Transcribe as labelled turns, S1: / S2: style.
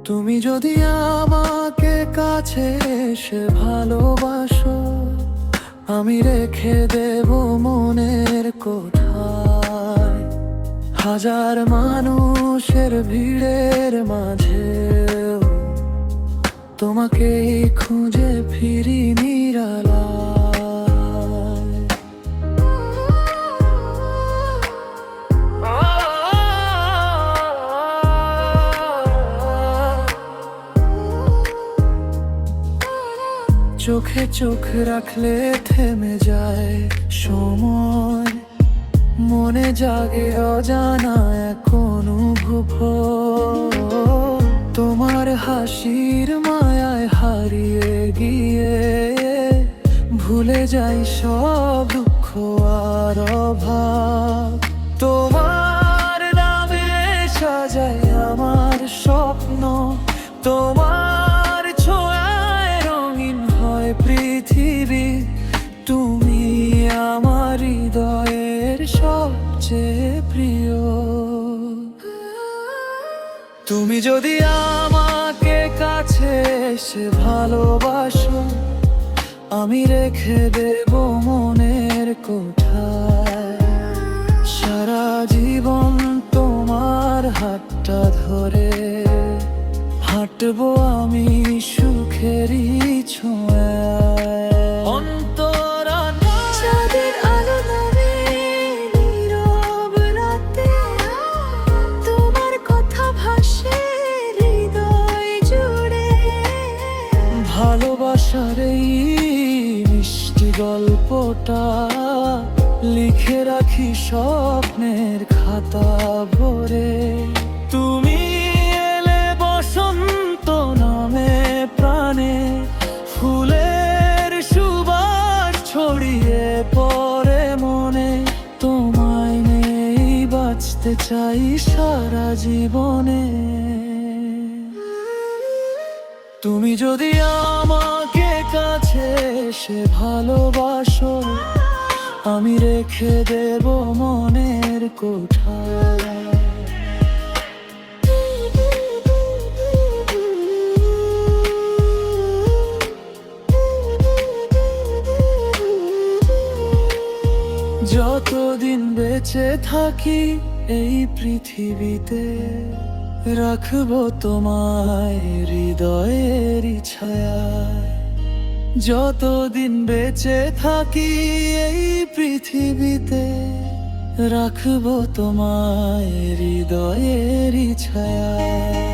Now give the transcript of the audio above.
S1: তুমি যদি আমাকে কাছে এসে ভালোবাসো, আমি রেখে দেব মনের কোঠায়। হাজার মানুষের ভিড়ের মাঝেও তোমাকেই খুঁজে ফিরি নিরালায়। চোখে চোখ রাখলে থেমে যায় সময়, মনে জাগে অজানা এক অনুভব। তোমার হাসির মায়ায় হারিয়ে গিয়ে ভুলে যাই সব দুঃখ আর অভাব। তোমার নামে সাজাই আমার স্বপ্ন, তোমার ছোঁয়ায় রঙিন হয় পৃথিবী। তুমি আমার হৃদয়ের সবচেয়ে প্রিয়। তুমি যদি আমাকে কাছে এসে ভালোবাসো, আমি রেখে দেব মনের কোঠায়। সারা জীবন তোমার হাতটা ধরে হাঁটবো আমি সুখেরই ছোঁয়ায়।
S2: চাঁদের আলো নামে নীরব রাতে, তোমার কথা ভাসে হৃদয় জুড়ে।
S1: ভালোবাসার এই মিষ্টি গল্পটা লিখে রাখি স্বপ্নের খাতা ভরে। তুমি এলে বসন্ত নামে প্রাণে, ফুলের সুবাস ছড়িয়ে পড়ে মনে। তোমায় নেই বাঁচতে চাই সারা জীবনে। তুমি যদি আমাকে কাছে এসে ভালোবাসো, আমি রেখে দেব মনের কোঠায়। যতদিন বেঁচে থাকি এই পৃথিবীতে, রাখবো তোমায় হৃদয়ের ছায়ায়। যতদিন বেঁচে থাকি এই পৃথিবীতে, রাখবো তোমায় হৃদয়ের ছায়ায়।